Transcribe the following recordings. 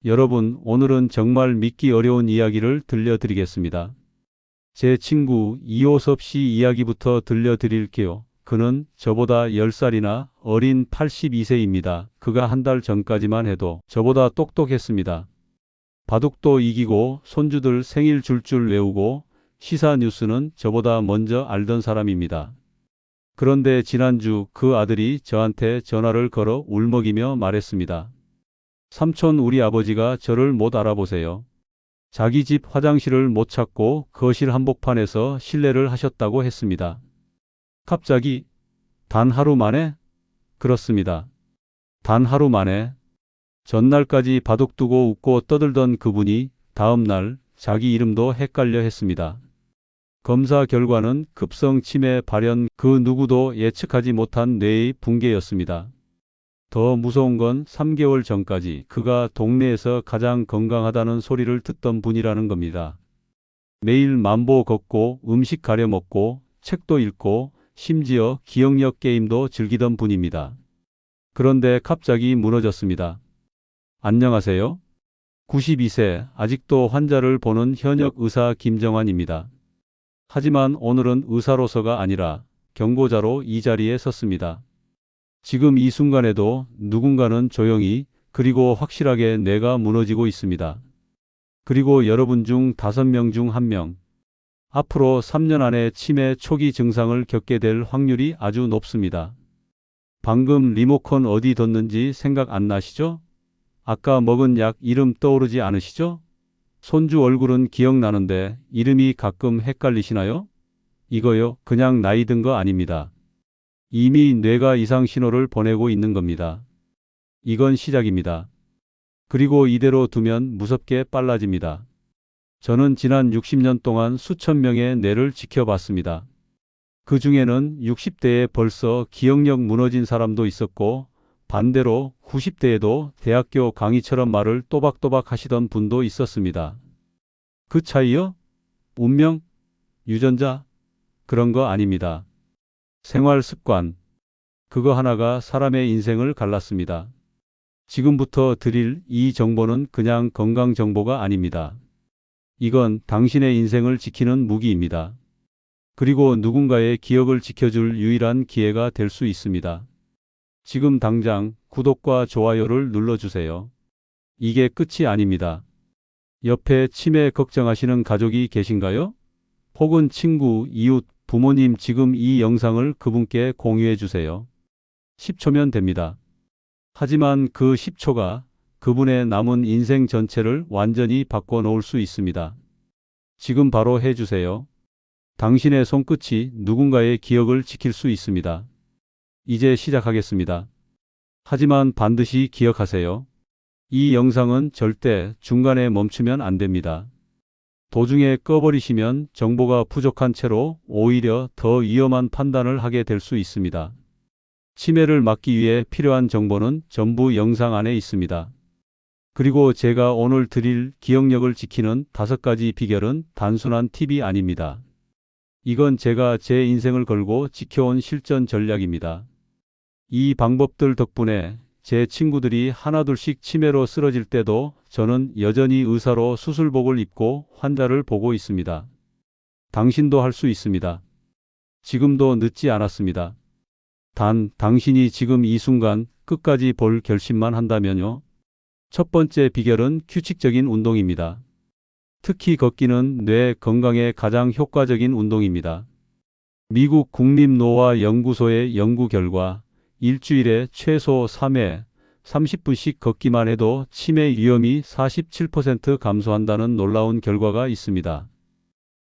여러분, 오늘은 정말 믿기 어려운 이야기를 들려드리겠습니다. 제 친구 이호섭 씨 이야기부터 들려드릴게요. 그는 저보다 10살이나 어린 82세입니다. 그가 한 달 전까지만 해도 저보다 똑똑했습니다. 바둑도 이기고 손주들 생일 줄줄 외우고 시사 뉴스는 저보다 먼저 알던 사람입니다. 그런데 지난주 그 아들이 저한테 전화를 걸어 울먹이며 말했습니다. 삼촌, 우리 아버지가 저를 못 알아보세요. 자기 집 화장실을 못 찾고 거실 한복판에서 실례를 하셨다고 했습니다. 갑자기, 단 하루 만에? 그렇습니다. 단 하루 만에. 전날까지 바둑 두고 웃고 떠들던 그분이 다음 날 자기 이름도 헷갈려 했습니다. 검사 결과는 급성 치매 발현, 그 누구도 예측하지 못한 뇌의 붕괴였습니다. 더 무서운 건 3개월 전까지 그가 동네에서 가장 건강하다는 소리를 듣던 분이라는 겁니다. 매일 만보 걷고 음식 가려 먹고 책도 읽고 심지어 기억력 게임도 즐기던 분입니다. 그런데 갑자기 무너졌습니다. 안녕하세요. 92세, 아직도 환자를 보는 현역 의사 김정환입니다. 하지만 오늘은 의사로서가 아니라 경고자로 이 자리에 섰습니다. 지금 이 순간에도 누군가는 조용히 그리고 확실하게 뇌가 무너지고 있습니다. 그리고 여러분 중 5명 중 1명. 앞으로 3년 안에 치매 초기 증상을 겪게 될 확률이 아주 높습니다. 방금 리모컨 어디 뒀는지 생각 안 나시죠? 아까 먹은 약 이름 떠오르지 않으시죠? 손주 얼굴은 기억나는데 이름이 가끔 헷갈리시나요? 이거요, 그냥 나이 든 거 아닙니다. 이미 뇌가 이상 신호를 보내고 있는 겁니다. 이건 시작입니다. 그리고 이대로 두면 무섭게 빨라집니다. 저는 지난 60년 동안 수천 명의 뇌를 지켜봤습니다. 그 중에는 60대에 벌써 기억력 무너진 사람도 있었고 반대로 90대에도 대학교 강의처럼 말을 또박또박 하시던 분도 있었습니다. 그 차이요? 운명? 유전자? 그런 거 아닙니다. 생활 습관. 그거 하나가 사람의 인생을 갈랐습니다. 지금부터 드릴 이 정보는 그냥 건강 정보가 아닙니다. 이건 당신의 인생을 지키는 무기입니다. 그리고 누군가의 기억을 지켜줄 유일한 기회가 될 수 있습니다. 지금 당장 구독과 좋아요를 눌러주세요. 이게 끝이 아닙니다. 옆에 치매 걱정하시는 가족이 계신가요? 혹은 친구, 이웃, 부모님, 지금 이 영상을 그분께 공유해 주세요. 10초면 됩니다. 하지만 그 10초가 그분의 남은 인생 전체를 완전히 바꿔놓을 수 있습니다. 지금 바로 해주세요. 당신의 손끝이 누군가의 기억을 지킬 수 있습니다. 이제 시작하겠습니다. 하지만 반드시 기억하세요. 이 영상은 절대 중간에 멈추면 안 됩니다. 도중에 꺼버리시면 정보가 부족한 채로 오히려 더 위험한 판단을 하게 될 수 있습니다. 치매를 막기 위해 필요한 정보는 전부 영상 안에 있습니다. 그리고 제가 오늘 드릴 기억력을 지키는 5가지 비결은 단순한 팁이 아닙니다. 이건 제가 제 인생을 걸고 지켜온 실전 전략입니다. 이 방법들 덕분에 제 친구들이 하나둘씩 치매로 쓰러질 때도 저는 여전히 의사로 수술복을 입고 환자를 보고 있습니다. 당신도 할 수 있습니다. 지금도 늦지 않았습니다. 단, 당신이 지금 이 순간 끝까지 볼 결심만 한다면요. 첫 번째 비결은 규칙적인 운동입니다. 특히 걷기는 뇌 건강에 가장 효과적인 운동입니다. 미국 국립노화연구소의 연구 결과 일주일에 최소 3회 30분씩 걷기만 해도 치매 위험이 47% 감소한다는 놀라운 결과가 있습니다.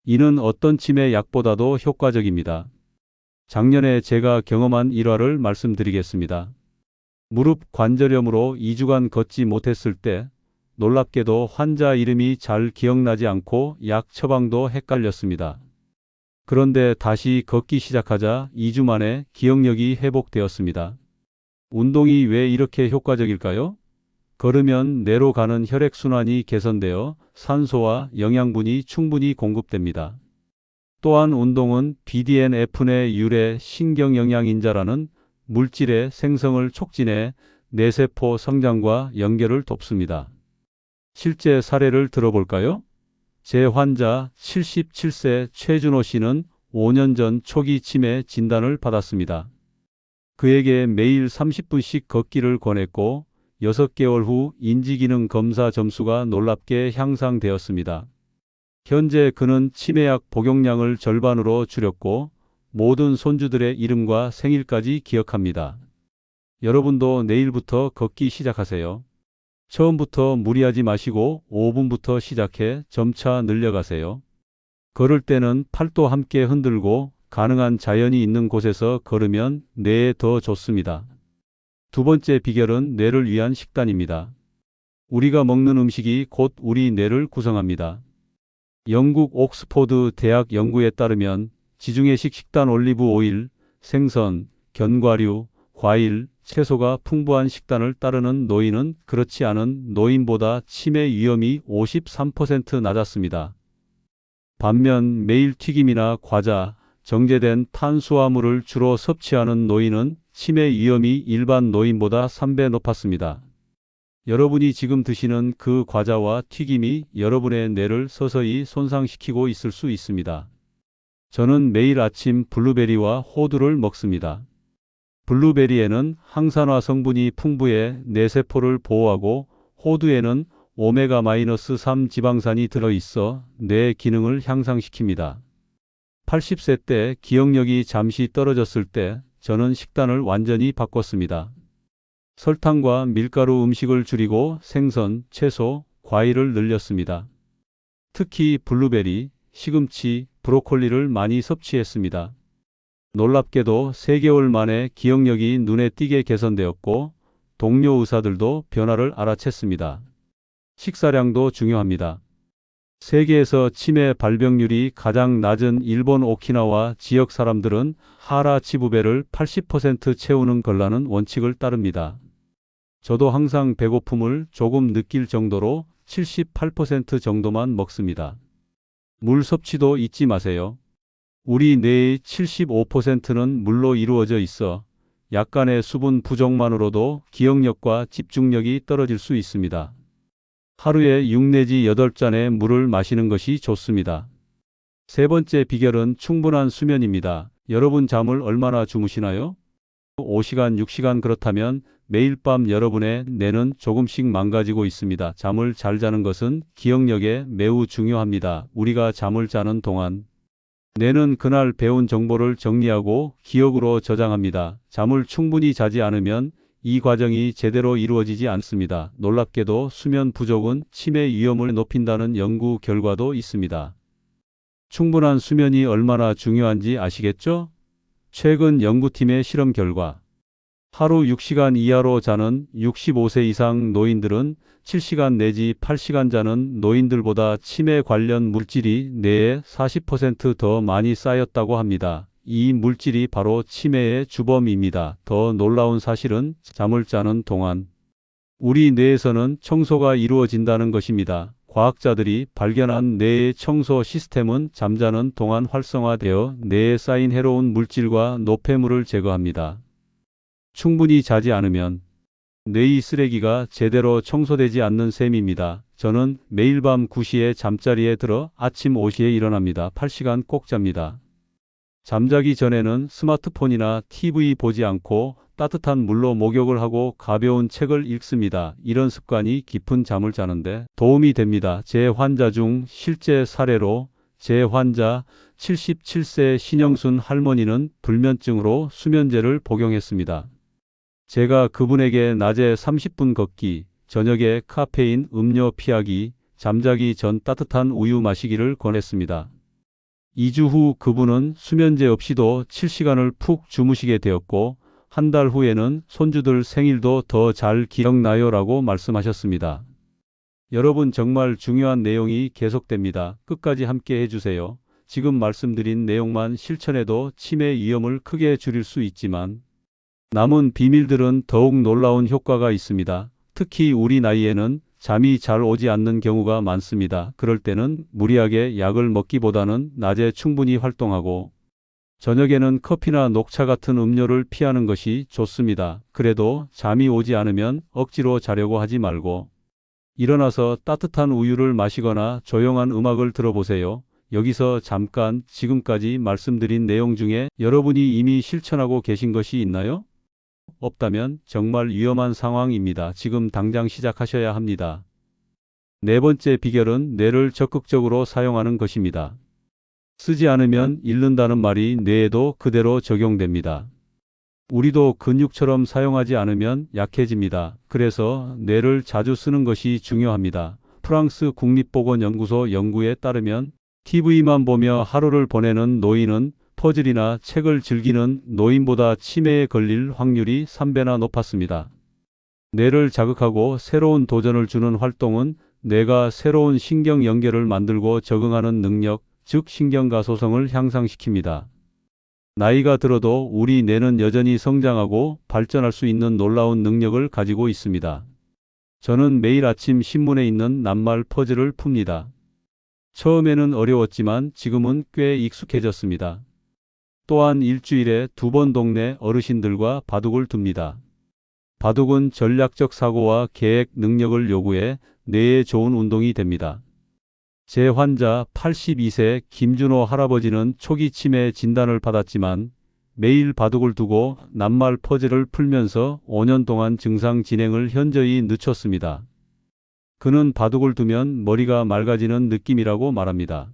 이는 어떤 치매 약보다도 효과적입니다. 작년에 제가 경험한 일화를 말씀드리겠습니다. 무릎 관절염으로 2주간 걷지 못했을 때 놀랍게도 환자 이름이 잘 기억나지 않고 약 처방도 헷갈렸습니다. 그런데 다시 걷기 시작하자 2주 만에 기억력이 회복되었습니다. 운동이 왜 이렇게 효과적일까요? 걸으면 뇌로 가는 혈액순환이 개선되어 산소와 영양분이 충분히 공급됩니다. 또한 운동은 BDNF 내 유래 신경영양인자라는 물질의 생성을 촉진해 뇌세포 성장과 연결을 돕습니다. 실제 사례를 들어볼까요? 제 환자 77세 최준호 씨는 5년 전 초기 치매 진단을 받았습니다. 그에게 매일 30분씩 걷기를 권했고 6개월 후 인지기능 검사 점수가 놀랍게 향상되었습니다. 현재 그는 치매약 복용량을 절반으로 줄였고 모든 손주들의 이름과 생일까지 기억합니다. 여러분도 내일부터 걷기 시작하세요. 처음부터 무리하지 마시고 5분부터 시작해 점차 늘려가세요. 걸을 때는 팔도 함께 흔들고 가능한 자연이 있는 곳에서 걸으면 뇌에 더 좋습니다. 두 번째 비결은 뇌를 위한 식단입니다. 우리가 먹는 음식이 곧 우리 뇌를 구성합니다. 영국 옥스포드 대학 연구에 따르면 지중해식 식단 올리브 오일, 생선, 견과류, 과일, 채소가 풍부한 식단을 따르는 노인은 그렇지 않은 노인보다 치매 위험이 53% 낮았습니다. 반면 매일 튀김이나 과자, 정제된 탄수화물을 주로 섭취하는 노인은 치매 위험이 일반 노인보다 3배 높았습니다. 여러분이 지금 드시는 그 과자와 튀김이 여러분의 뇌를 서서히 손상시키고 있을 수 있습니다. 저는 매일 아침 블루베리와 호두를 먹습니다. 블루베리에는 항산화 성분이 풍부해 뇌세포를 보호하고 호두에는 오메가-3 지방산이 들어있어 뇌 기능을 향상시킵니다. 80세 때 기억력이 잠시 떨어졌을 때 저는 식단을 완전히 바꿨습니다. 설탕과 밀가루 음식을 줄이고 생선, 채소, 과일을 늘렸습니다. 특히 블루베리, 시금치, 브로콜리를 많이 섭취했습니다. 놀랍게도 3개월 만에 기억력이 눈에 띄게 개선되었고 동료 의사들도 변화를 알아챘습니다. 식사량도 중요합니다. 세계에서 치매 발병률이 가장 낮은 일본 오키나와 지역 사람들은 하라 치부배를 80% 채우는 걸라는 원칙을 따릅니다. 저도 항상 배고픔을 조금 느낄 정도로 78% 정도만 먹습니다. 물 섭취도 잊지 마세요. 우리 뇌의 75%는 물로 이루어져 있어 약간의 수분 부족만으로도 기억력과 집중력이 떨어질 수 있습니다. 하루에 6 내지 8잔의 물을 마시는 것이 좋습니다. 세 번째 비결은 충분한 수면입니다. 여러분 잠을 얼마나 주무시나요? 5시간, 6시간 그렇다면 매일 밤 여러분의 뇌는 조금씩 망가지고 있습니다. 잠을 잘 자는 것은 기억력에 매우 중요합니다. 우리가 잠을 자는 동안 뇌는 그날 배운 정보를 정리하고 기억으로 저장합니다. 잠을 충분히 자지 않으면 이 과정이 제대로 이루어지지 않습니다. 놀랍게도 수면 부족은 치매 위험을 높인다는 연구 결과도 있습니다. 충분한 수면이 얼마나 중요한지 아시겠죠? 최근 연구팀의 실험 결과 하루 6시간 이하로 자는 65세 이상 노인들은 7시간 내지 8시간 자는 노인들보다 치매 관련 물질이 뇌에 40% 더 많이 쌓였다고 합니다. 이 물질이 바로 치매의 주범입니다. 더 놀라운 사실은 잠을 자는 동안 우리 뇌에서는 청소가 이루어진다는 것입니다. 과학자들이 발견한 뇌의 청소 시스템은 잠자는 동안 활성화되어 뇌에 쌓인 해로운 물질과 노폐물을 제거합니다. 충분히 자지 않으면 뇌의 쓰레기가 제대로 청소되지 않는 셈입니다. 저는 매일 밤 9시에 잠자리에 들어 아침 5시에 일어납니다. 8시간 꼭 잡니다. 잠자기 전에는 스마트폰이나 TV 보지 않고 따뜻한 물로 목욕을 하고 가벼운 책을 읽습니다. 이런 습관이 깊은 잠을 자는데 도움이 됩니다. 제 환자 중 실제 사례로 제 환자 77세 신영순 할머니는 불면증으로 수면제를 복용했습니다. 제가 그분에게 낮에 30분 걷기, 저녁에 카페인 음료 피하기, 잠자기 전 따뜻한 우유 마시기를 권했습니다. 2주 후 그분은 수면제 없이도 7시간을 푹 주무시게 되었고 한 달 후에는 손주들 생일도 더 잘 기억나요 라고 말씀하셨습니다. 여러분 정말 중요한 내용이 계속됩니다. 끝까지 함께 해주세요. 지금 말씀드린 내용만 실천해도 치매 위험을 크게 줄일 수 있지만 남은 비밀들은 더욱 놀라운 효과가 있습니다. 특히 우리 나이에는 잠이 잘 오지 않는 경우가 많습니다. 그럴 때는 무리하게 약을 먹기보다는 낮에 충분히 활동하고 저녁에는 커피나 녹차 같은 음료를 피하는 것이 좋습니다. 그래도 잠이 오지 않으면 억지로 자려고 하지 말고 일어나서 따뜻한 우유를 마시거나 조용한 음악을 들어보세요. 여기서 잠깐 지금까지 말씀드린 내용 중에 여러분이 이미 실천하고 계신 것이 있나요? 없다면 정말 위험한 상황입니다. 지금 당장 시작하셔야 합니다. 네 번째 비결은 뇌를 적극적으로 사용하는 것입니다. 쓰지 않으면 잃는다는 말이 뇌에도 그대로 적용됩니다. 우리도 근육처럼 사용하지 않으면 약해집니다. 그래서 뇌를 자주 쓰는 것이 중요합니다. 프랑스 국립보건연구소 연구에 따르면 TV만 보며 하루를 보내는 노인은 퍼즐이나 책을 즐기는 노인보다 치매에 걸릴 확률이 3배나 높았습니다. 뇌를 자극하고 새로운 도전을 주는 활동은 뇌가 새로운 신경 연결을 만들고 적응하는 능력, 즉 신경가소성을 향상시킵니다. 나이가 들어도 우리 뇌는 여전히 성장하고 발전할 수 있는 놀라운 능력을 가지고 있습니다. 저는 매일 아침 신문에 있는 낱말 퍼즐을 풉니다. 처음에는 어려웠지만 지금은 꽤 익숙해졌습니다. 또한 일주일에 2번 동네 어르신들과 바둑을 둡니다. 바둑은 전략적 사고와 계획 능력을 요구해 뇌에 좋은 운동이 됩니다. 제 환자 82세 김준호 할아버지는 초기 치매 진단을 받았지만 매일 바둑을 두고 낱말 퍼즐을 풀면서 5년 동안 증상 진행을 현저히 늦췄습니다. 그는 바둑을 두면 머리가 맑아지는 느낌이라고 말합니다.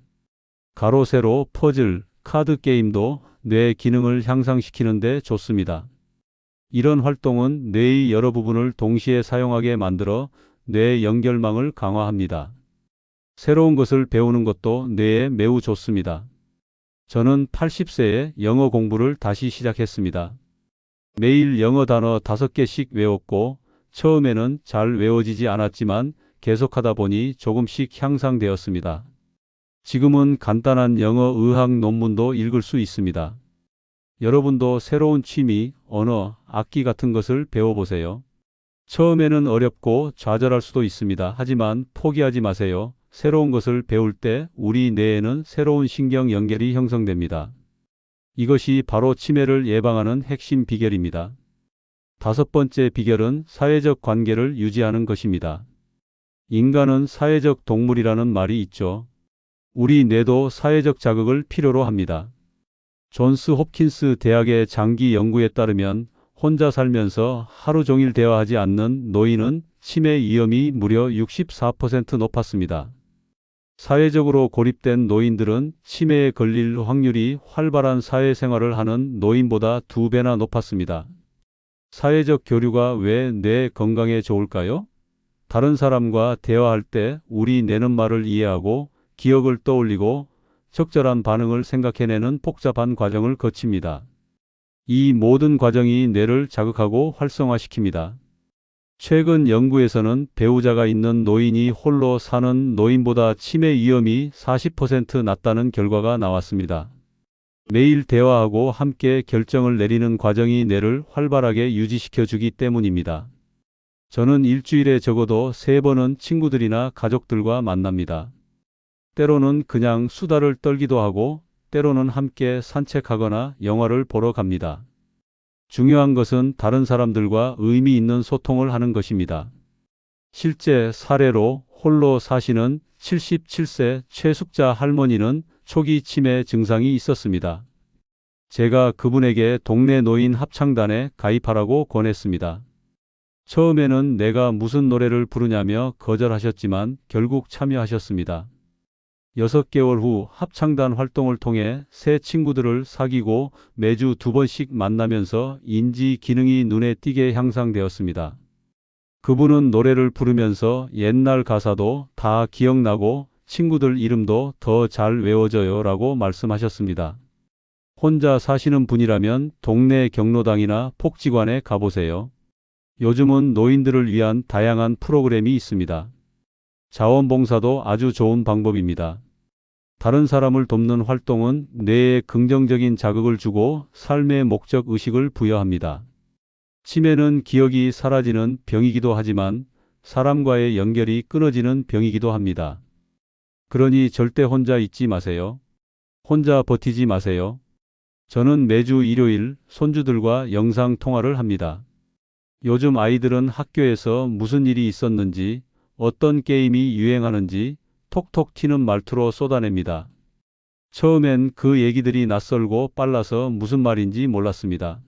가로, 세로, 퍼즐, 카드 게임도 뇌 기능을 향상시키는 데 좋습니다. 이런 활동은 뇌의 여러 부분을 동시에 사용하게 만들어 뇌 연결망을 강화합니다. 새로운 것을 배우는 것도 뇌에 매우 좋습니다. 저는 80세에 영어 공부를 다시 시작했습니다. 매일 영어 단어 5개씩 외웠고 처음에는 잘 외워지지 않았지만 계속하다 보니 조금씩 향상되었습니다. 지금은 간단한 영어 의학 논문도 읽을 수 있습니다. 여러분도 새로운 취미, 언어, 악기 같은 것을 배워보세요. 처음에는 어렵고 좌절할 수도 있습니다. 하지만 포기하지 마세요. 새로운 것을 배울 때 우리 뇌에는 새로운 신경 연결이 형성됩니다. 이것이 바로 치매를 예방하는 핵심 비결입니다. 5번째 비결은 사회적 관계를 유지하는 것입니다. 인간은 사회적 동물이라는 말이 있죠. 우리 뇌도 사회적 자극을 필요로 합니다. 존스 홉킨스 대학의 장기 연구에 따르면 혼자 살면서 하루 종일 대화하지 않는 노인은 치매 위험이 무려 64% 높았습니다. 사회적으로 고립된 노인들은 치매에 걸릴 확률이 활발한 사회생활을 하는 노인보다 2배나 높았습니다. 사회적 교류가 왜 뇌 건강에 좋을까요? 다른 사람과 대화할 때 우리 뇌는 말을 이해하고 기억을 떠올리고 적절한 반응을 생각해내는 복잡한 과정을 거칩니다. 이 모든 과정이 뇌를 자극하고 활성화시킵니다. 최근 연구에서는 배우자가 있는 노인이 홀로 사는 노인보다 치매 위험이 40% 낮다는 결과가 나왔습니다. 매일 대화하고 함께 결정을 내리는 과정이 뇌를 활발하게 유지시켜 주기 때문입니다. 저는 일주일에 적어도 3번은 친구들이나 가족들과 만납니다. 때로는 그냥 수다를 떨기도 하고 때로는 함께 산책하거나 영화를 보러 갑니다. 중요한 것은 다른 사람들과 의미 있는 소통을 하는 것입니다. 실제 사례로 홀로 사시는 77세 최숙자 할머니는 초기 치매 증상이 있었습니다. 제가 그분에게 동네 노인 합창단에 가입하라고 권했습니다. 처음에는 내가 무슨 노래를 부르냐며 거절하셨지만 결국 참여하셨습니다. 6개월 후 합창단 활동을 통해 새 친구들을 사귀고 매주 2번씩 만나면서 인지 기능이 눈에 띄게 향상되었습니다. 그분은 노래를 부르면서 옛날 가사도 다 기억나고 친구들 이름도 더 잘 외워져요 라고 말씀하셨습니다. 혼자 사시는 분이라면 동네 경로당이나 복지관에 가보세요. 요즘은 노인들을 위한 다양한 프로그램이 있습니다. 자원봉사도 아주 좋은 방법입니다. 다른 사람을 돕는 활동은 뇌에 긍정적인 자극을 주고 삶의 목적 의식을 부여합니다. 치매는 기억이 사라지는 병이기도 하지만 사람과의 연결이 끊어지는 병이기도 합니다. 그러니 절대 혼자 있지 마세요. 혼자 버티지 마세요. 저는 매주 일요일 손주들과 영상 통화를 합니다. 요즘 아이들은 학교에서 무슨 일이 있었는지, 어떤 게임이 유행하는지 톡톡 튀는 말투로 쏟아냅니다. 처음엔 그 얘기들이 낯설고 빨라서 무슨 말인지 몰랐습니다.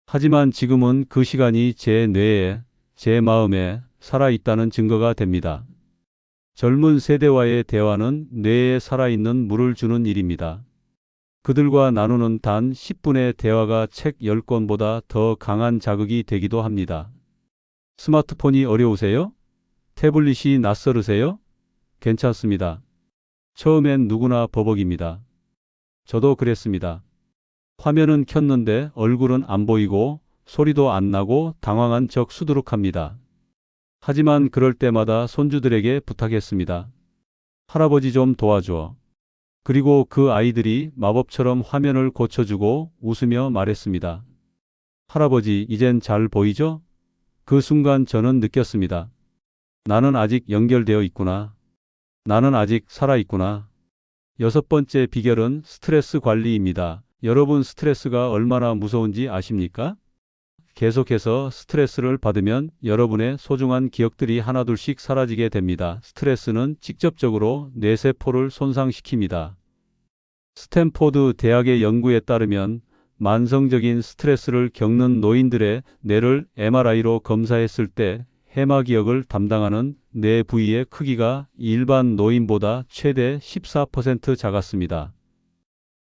하지만 지금은 그 시간이 제 뇌에, 제 마음에 살아있다는 증거가 됩니다. 젊은 세대와의 대화는 뇌에 살아있는 물을 주는 일입니다. 그들과 나누는 단 10분의 대화가 책 10권보다 더 강한 자극이 되기도 합니다. 스마트폰이 어려우세요? 태블릿이 낯설으세요? 괜찮습니다. 처음엔 누구나 버벅입니다. 저도 그랬습니다. 화면은 켰는데 얼굴은 안 보이고 소리도 안 나고 당황한 척 수두룩합니다. 하지만 그럴 때마다 손주들에게 부탁했습니다. 할아버지 좀 도와줘. 그리고 그 아이들이 마법처럼 화면을 고쳐주고 웃으며 말했습니다. 할아버지, 이젠 잘 보이죠? 그 순간 저는 느꼈습니다. 나는 아직 연결되어 있구나. 나는 아직 살아있구나. 6번째 비결은 스트레스 관리입니다. 여러분, 스트레스가 얼마나 무서운지 아십니까? 계속해서 스트레스를 받으면 여러분의 소중한 기억들이 하나둘씩 사라지게 됩니다. 스트레스는 직접적으로 뇌세포를 손상시킵니다. 스탠포드 대학의 연구에 따르면 만성적인 스트레스를 겪는 노인들의 뇌를 MRI로 검사했을 때 해마기억을 담당하는 뇌 부위의 크기가 일반 노인보다 최대 14% 작았습니다.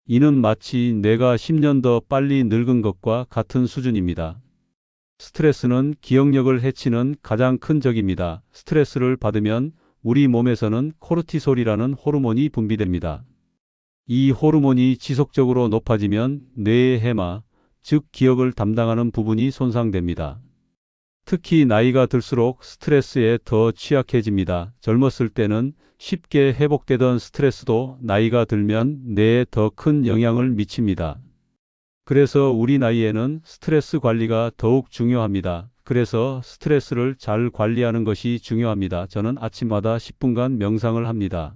이는 마치 뇌가 10년 더 빨리 늙은 것과 같은 수준입니다. 스트레스는 기억력을 해치는 가장 큰 적입니다. 스트레스를 받으면 우리 몸에서는 코르티솔이라는 호르몬이 분비됩니다. 이 호르몬이 지속적으로 높아지면 뇌의 해마, 즉 기억을 담당하는 부분이 손상됩니다. 특히 나이가 들수록 스트레스에 더 취약해집니다. 젊었을 때는 쉽게 회복되던 스트레스도 나이가 들면 뇌에 더 큰 영향을 미칩니다. 그래서 우리 나이에는 스트레스 관리가 더욱 중요합니다. 그래서 스트레스를 잘 관리하는 것이 중요합니다. 저는 아침마다 10분간 명상을 합니다.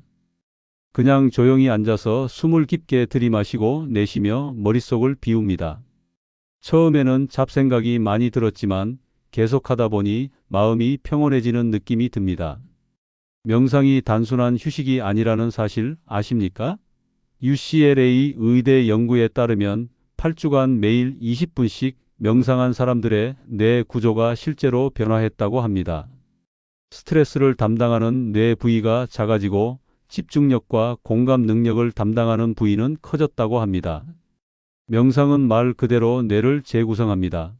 그냥 조용히 앉아서 숨을 깊게 들이마시고 내쉬며 머릿속을 비웁니다. 처음에는 잡생각이 많이 들었지만 계속하다 보니 마음이 평온해지는 느낌이 듭니다. 명상이 단순한 휴식이 아니라는 사실 아십니까? UCLA 의대 연구에 따르면 8주간 매일 20분씩 명상한 사람들의 뇌 구조가 실제로 변화했다고 합니다. 스트레스를 담당하는 뇌 부위가 작아지고 집중력과 공감 능력을 담당하는 부위는 커졌다고 합니다. 명상은 말 그대로 뇌를 재구성합니다.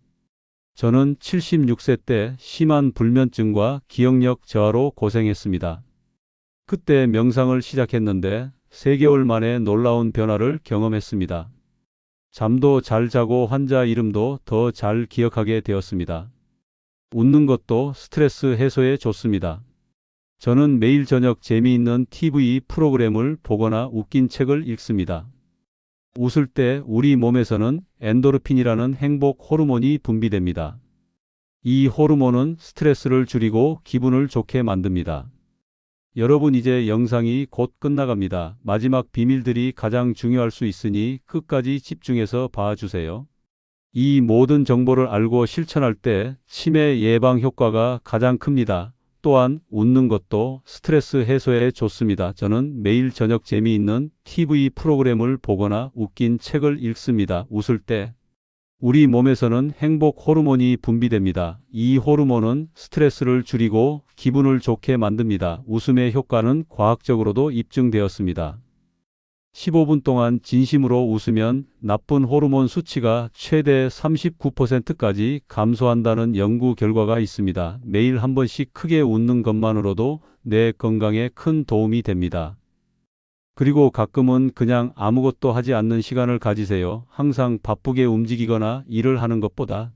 저는 76세 때 심한 불면증과 기억력 저하로 고생했습니다. 그때 명상을 시작했는데 3개월 만에 놀라운 변화를 경험했습니다. 잠도 잘 자고 환자 이름도 더 잘 기억하게 되었습니다. 웃는 것도 스트레스 해소에 좋습니다. 저는 매일 저녁 재미있는 TV 프로그램을 보거나 웃긴 책을 읽습니다. 웃을 때 우리 몸에서는 엔도르핀이라는 행복 호르몬이 분비됩니다. 이 호르몬은 스트레스를 줄이고 기분을 좋게 만듭니다. 여러분, 이제 영상이 곧 끝나갑니다. 마지막 비밀들이 가장 중요할 수 있으니 끝까지 집중해서 봐주세요. 이 모든 정보를 알고 실천할 때 치매 예방 효과가 가장 큽니다. 또한 웃는 것도 스트레스 해소에 좋습니다. 저는 매일 저녁 재미있는 TV 프로그램을 보거나 웃긴 책을 읽습니다. 웃을 때 우리 몸에서는 행복 호르몬이 분비됩니다. 이 호르몬은 스트레스를 줄이고 기분을 좋게 만듭니다. 웃음의 효과는 과학적으로도 입증되었습니다. 15분 동안 진심으로 웃으면 나쁜 호르몬 수치가 최대 39%까지 감소한다는 연구 결과가 있습니다. 매일 한 번씩 크게 웃는 것만으로도 뇌 건강에 큰 도움이 됩니다. 그리고 가끔은 그냥 아무것도 하지 않는 시간을 가지세요. 항상 바쁘게 움직이거나 일을 하는 것보다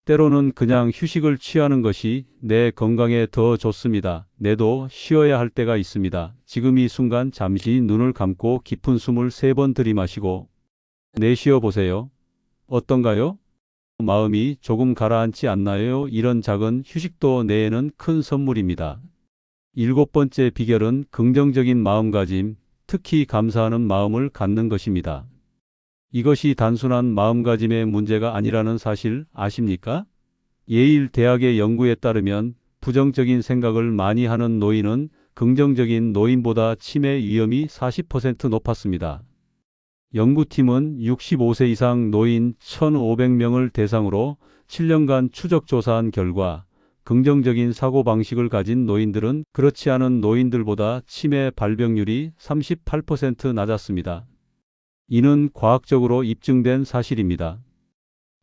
때로는 그냥 휴식을 취하는 것이 내 건강에 더 좋습니다. 뇌도 쉬어야 할 때가 있습니다. 지금 이 순간 잠시 눈을 감고 깊은 숨을 3번 들이마시고 내쉬어 보세요. 어떤가요? 마음이 조금 가라앉지 않나요? 이런 작은 휴식도 뇌에는 큰 선물입니다. 7번째 비결은 긍정적인 마음가짐, 특히 감사하는 마음을 갖는 것입니다. 이것이 단순한 마음가짐의 문제가 아니라는 사실 아십니까? 예일 대학의 연구에 따르면 부정적인 생각을 많이 하는 노인은 긍정적인 노인보다 치매 위험이 40% 높았습니다. 연구팀은 65세 이상 노인 1,500명을 대상으로 7년간 추적 조사한 결과 긍정적인 사고방식을 가진 노인들은 그렇지 않은 노인들보다 치매 발병률이 38% 낮았습니다. 이는 과학적으로 입증된 사실입니다.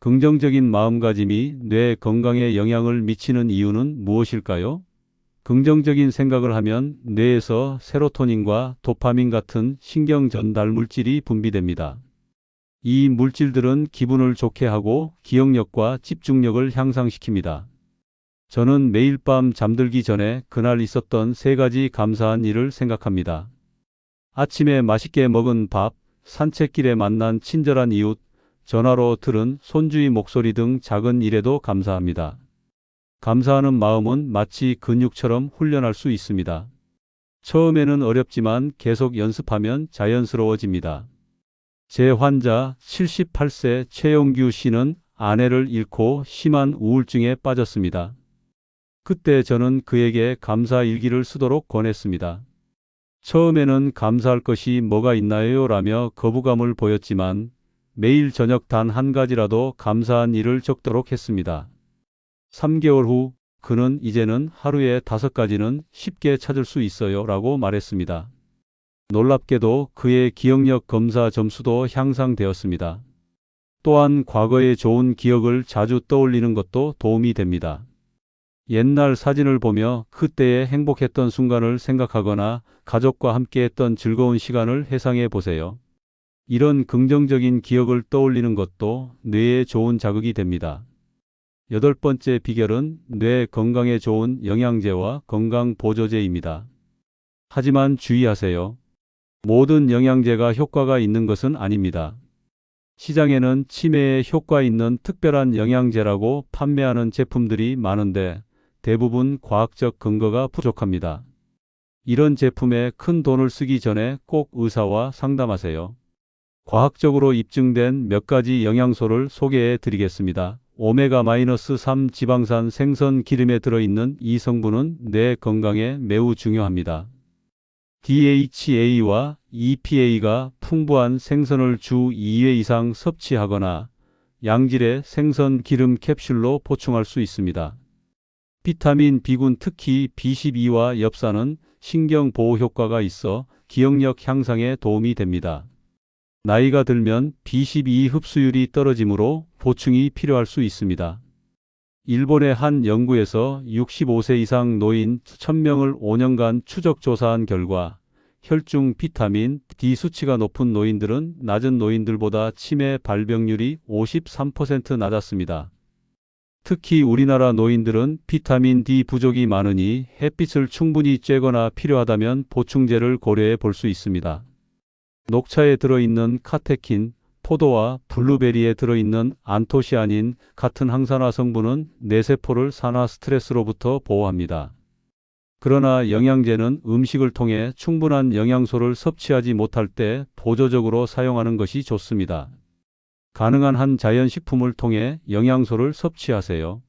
긍정적인 마음가짐이 뇌 건강에 영향을 미치는 이유는 무엇일까요? 긍정적인 생각을 하면 뇌에서 세로토닌과 도파민 같은 신경 전달 물질이 분비됩니다. 이 물질들은 기분을 좋게 하고 기억력과 집중력을 향상시킵니다. 저는 매일 밤 잠들기 전에 그날 있었던 3가지 감사한 일을 생각합니다. 아침에 맛있게 먹은 밥, 산책길에 만난 친절한 이웃, 전화로 들은 손주의 목소리 등 작은 일에도 감사합니다. 감사하는 마음은 마치 근육처럼 훈련할 수 있습니다. 처음에는 어렵지만 계속 연습하면 자연스러워집니다. 제 환자 78세 최용규 씨는 아내를 잃고 심한 우울증에 빠졌습니다. 그때 저는 그에게 감사 일기를 쓰도록 권했습니다. 처음에는 감사할 것이 뭐가 있나요? 라며 거부감을 보였지만 매일 저녁 단 한 가지라도 감사한 일을 적도록 했습니다. 3개월 후 그는 이제는 하루에 5가지는 쉽게 찾을 수 있어요 라고 말했습니다. 놀랍게도 그의 기억력 검사 점수도 향상되었습니다. 또한 과거의 좋은 기억을 자주 떠올리는 것도 도움이 됩니다. 옛날 사진을 보며 그때의 행복했던 순간을 생각하거나 가족과 함께했던 즐거운 시간을 회상해 보세요. 이런 긍정적인 기억을 떠올리는 것도 뇌에 좋은 자극이 됩니다. 8번째 비결은 뇌 건강에 좋은 영양제와 건강 보조제입니다. 하지만 주의하세요. 모든 영양제가 효과가 있는 것은 아닙니다. 시장에는 치매에 효과 있는 특별한 영양제라고 판매하는 제품들이 많은데 대부분 과학적 근거가 부족합니다. 이런 제품에 큰 돈을 쓰기 전에 꼭 의사와 상담하세요. 과학적으로 입증된 몇 가지 영양소를 소개해 드리겠습니다. 오메가-3 지방산 생선 기름에 들어있는 이 성분은 뇌 건강에 매우 중요합니다. DHA와 EPA가 풍부한 생선을 주 2회 이상 섭취하거나 양질의 생선 기름 캡슐로 보충할 수 있습니다. 비타민 B군 특히 B12와 엽산은 신경 보호 효과가 있어 기억력 향상에 도움이 됩니다. 나이가 들면 B12 흡수율이 떨어지므로 보충이 필요할 수 있습니다. 일본의 한 연구에서 65세 이상 노인 1000명을 5년간 추적 조사한 결과 혈중 비타민 D 수치가 높은 노인들은 낮은 노인들보다 치매 발병률이 53% 낮았습니다. 특히 우리나라 노인들은 비타민 D 부족이 많으니 햇빛을 충분히 쬐거나 필요하다면 보충제를 고려해 볼 수 있습니다. 녹차에 들어있는 카테킨, 포도와 블루베리에 들어있는 안토시아닌 같은 항산화 성분은 뇌세포를 산화 스트레스로부터 보호합니다. 그러나 영양제는 음식을 통해 충분한 영양소를 섭취하지 못할 때 보조적으로 사용하는 것이 좋습니다. 가능한 한 자연식품을 통해 영양소를 섭취하세요.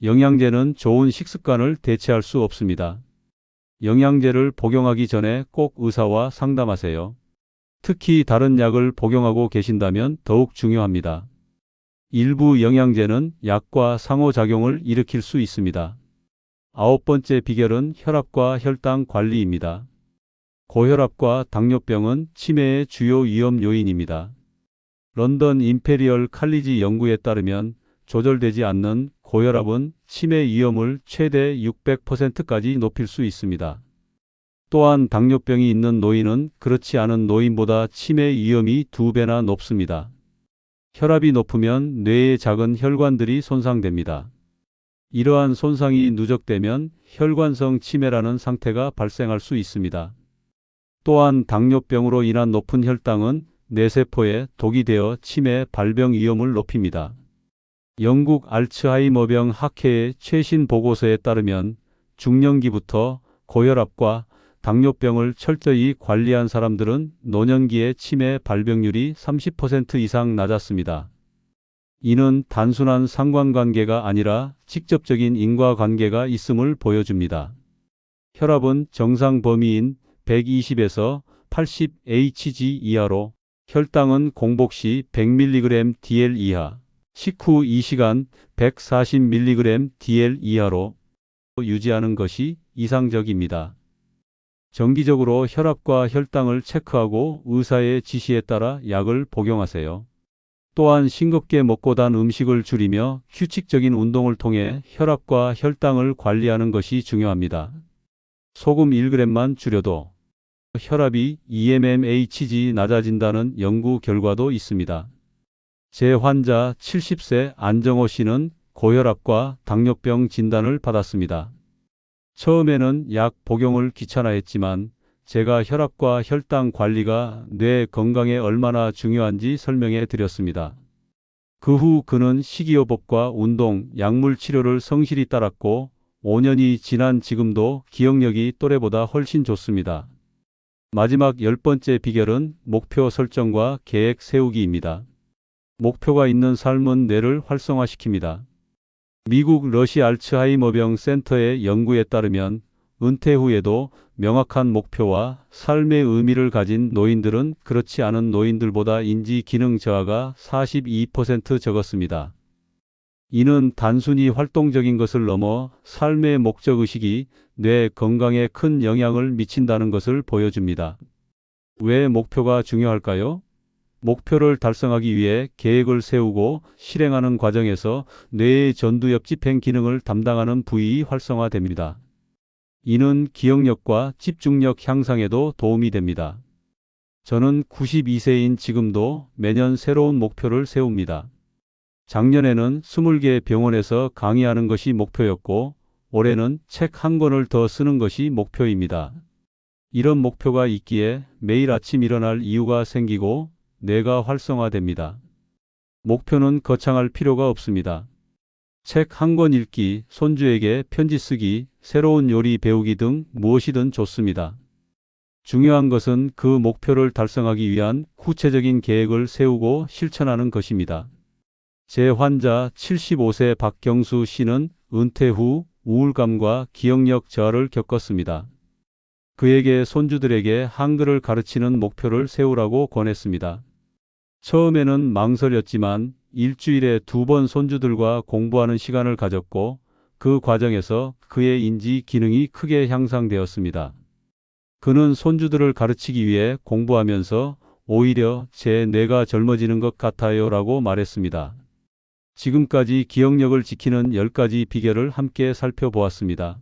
영양제는 좋은 식습관을 대체할 수 없습니다. 영양제를 복용하기 전에 꼭 의사와 상담하세요. 특히 다른 약을 복용하고 계신다면 더욱 중요합니다. 일부 영양제는 약과 상호작용을 일으킬 수 있습니다. 9번째 비결은 혈압과 혈당 관리입니다. 고혈압과 당뇨병은 치매의 주요 위험 요인입니다. 런던 임페리얼 칼리지 연구에 따르면 조절되지 않는 고혈압은 치매 위험을 최대 600%까지 높일 수 있습니다. 또한 당뇨병이 있는 노인은 그렇지 않은 노인보다 치매 위험이 2배나 높습니다. 혈압이 높으면 뇌의 작은 혈관들이 손상됩니다. 이러한 손상이 누적되면 혈관성 치매라는 상태가 발생할 수 있습니다. 또한 당뇨병으로 인한 높은 혈당은 뇌세포에 독이 되어 치매 발병 위험을 높입니다. 영국 알츠하이머병 학회의 최신 보고서에 따르면 중년기부터 고혈압과 당뇨병을 철저히 관리한 사람들은 노년기에 치매 발병률이 30% 이상 낮았습니다. 이는 단순한 상관관계가 아니라 직접적인 인과관계가 있음을 보여줍니다. 혈압은 정상 범위인 120에서 80Hg 이하로, 혈당은 공복 시 100mg DL 이하, 식후 2시간 140mg DL 이하로 유지하는 것이 이상적입니다. 정기적으로 혈압과 혈당을 체크하고 의사의 지시에 따라 약을 복용하세요. 또한 싱겁게 먹고 단 음식을 줄이며 규칙적인 운동을 통해 혈압과 혈당을 관리하는 것이 중요합니다. 소금 1g만 줄여도 혈압이 EMMHg 낮아진다는 연구 결과도 있습니다. 제 환자 70세 안정호 씨는 고혈압과 당뇨병 진단을 받았습니다. 처음에는 약 복용을 귀찮아했지만 제가 혈압과 혈당 관리가 뇌 건강에 얼마나 중요한지 설명해 드렸습니다. 그 후 그는 식이요법과 운동, 약물 치료를 성실히 따랐고 5년이 지난 지금도 기억력이 또래보다 훨씬 좋습니다. 마지막 10번째 비결은 목표 설정과 계획 세우기입니다. 목표가 있는 삶은 뇌를 활성화시킵니다. 미국 러시 알츠하이머병 센터의 연구에 따르면 은퇴 후에도 명확한 목표와 삶의 의미를 가진 노인들은 그렇지 않은 노인들보다 인지 기능 저하가 42% 적었습니다. 이는 단순히 활동적인 것을 넘어 삶의 목적의식이 뇌 건강에 큰 영향을 미친다는 것을 보여줍니다. 왜 목표가 중요할까요? 목표를 달성하기 위해 계획을 세우고 실행하는 과정에서 뇌의 전두엽집행 기능을 담당하는 부위이 활성화됩니다. 이는 기억력과 집중력 향상에도 도움이 됩니다. 저는 92세인 지금도 매년 새로운 목표를 세웁니다. 작년에는 20개 병원에서 강의하는 것이 목표였고, 올해는 책 1권을 더 쓰는 것이 목표입니다. 이런 목표가 있기에 매일 아침 일어날 이유가 생기고 뇌가 활성화됩니다. 목표는 거창할 필요가 없습니다. 책 1권 읽기, 손주에게 편지 쓰기, 새로운 요리 배우기 등 무엇이든 좋습니다. 중요한 것은 그 목표를 달성하기 위한 구체적인 계획을 세우고 실천하는 것입니다. 제 환자 75세 박경수 씨는 은퇴 후 우울감과 기억력 저하를 겪었습니다. 그에게 손주들에게 한글을 가르치는 목표를 세우라고 권했습니다. 처음에는 망설였지만 일주일에 2번 손주들과 공부하는 시간을 가졌고 그 과정에서 그의 인지 기능이 크게 향상되었습니다. 그는 손주들을 가르치기 위해 공부하면서 오히려 제 뇌가 젊어지는 것 같아요 라고 말했습니다. 지금까지 기억력을 지키는 10가지 비결을 함께 살펴보았습니다.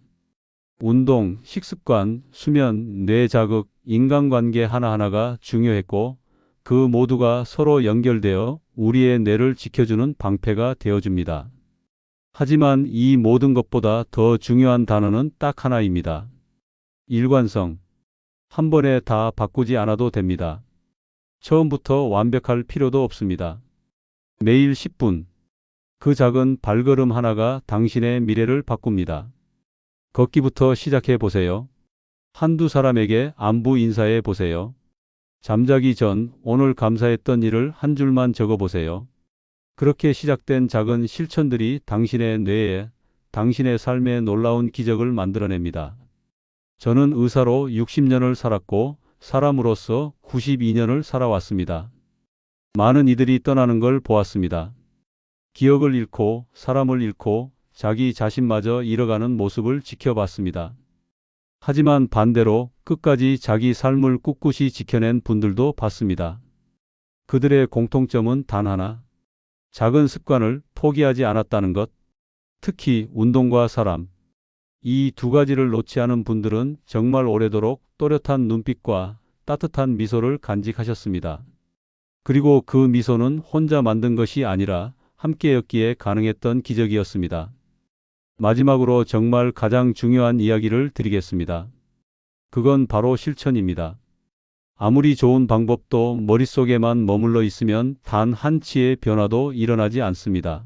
운동, 식습관, 수면, 뇌 자극, 인간관계 하나하나가 중요했고 그 모두가 서로 연결되어 우리의 뇌를 지켜주는 방패가 되어줍니다. 하지만 이 모든 것보다 더 중요한 단어는 딱 하나입니다. 일관성. 한 번에 다 바꾸지 않아도 됩니다. 처음부터 완벽할 필요도 없습니다. 매일 10분. 그 작은 발걸음 하나가 당신의 미래를 바꿉니다. 걷기부터 시작해 보세요. 한두 사람에게 안부 인사해 보세요. 잠자기 전 오늘 감사했던 일을 한 줄만 적어 보세요. 그렇게 시작된 작은 실천들이 당신의 뇌에, 당신의 삶에 놀라운 기적을 만들어냅니다. 저는 의사로 60년을 살았고 사람으로서 92년을 살아왔습니다. 많은 이들이 떠나는 걸 보았습니다. 기억을 잃고 사람을 잃고 자기 자신마저 잃어가는 모습을 지켜봤습니다. 하지만 반대로 끝까지 자기 삶을 꿋꿋이 지켜낸 분들도 봤습니다. 그들의 공통점은 단 하나. 작은 습관을 포기하지 않았다는 것. 특히 운동과 사람. 이 두 가지를 놓지 않은 분들은 정말 오래도록 또렷한 눈빛과 따뜻한 미소를 간직하셨습니다. 그리고 그 미소는 혼자 만든 것이 아니라 함께였기에 가능했던 기적이었습니다. 마지막으로 정말 가장 중요한 이야기를 드리겠습니다. 그건 바로 실천입니다. 아무리 좋은 방법도 머릿속에만 머물러 있으면 단 한치의 변화도 일어나지 않습니다.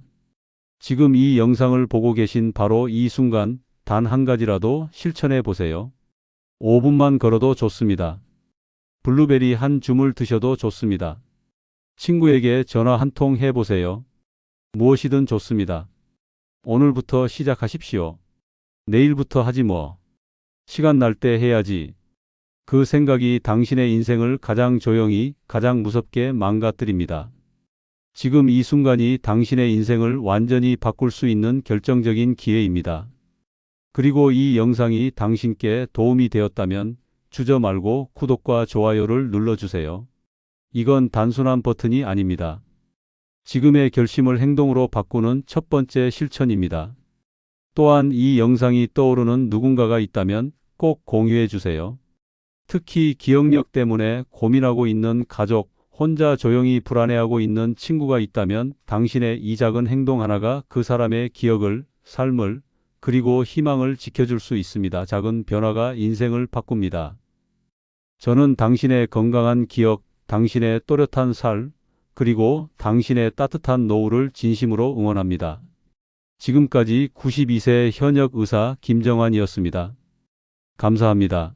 지금 이 영상을 보고 계신 바로 이 순간 단 한 가지라도 실천해 보세요. 5분만 걸어도 좋습니다. 블루베리 한 줌을 드셔도 좋습니다. 친구에게 전화 한 통 해보세요. 무엇이든 좋습니다. 오늘부터 시작하십시오. 내일부터 하지 뭐. 시간 날 때 해야지. 그 생각이 당신의 인생을 가장 조용히, 가장 무섭게 망가뜨립니다. 지금 이 순간이 당신의 인생을 완전히 바꿀 수 있는 결정적인 기회입니다. 그리고 이 영상이 당신께 도움이 되었다면 주저 말고 구독과 좋아요를 눌러주세요. 이건 단순한 버튼이 아닙니다. 지금의 결심을 행동으로 바꾸는 첫 번째 실천입니다. 또한 이 영상이 떠오르는 누군가가 있다면 꼭 공유해 주세요. 특히 기억력 때문에 고민하고 있는 가족, 혼자 조용히 불안해하고 있는 친구가 있다면 당신의 이 작은 행동 하나가 그 사람의 기억을, 삶을, 그리고 희망을 지켜줄 수 있습니다. 작은 변화가 인생을 바꿉니다. 저는 당신의 건강한 기억, 당신의 또렷한 삶, 그리고 당신의 따뜻한 노후를 진심으로 응원합니다. 지금까지 92세 현역 의사 김정환이었습니다. 감사합니다.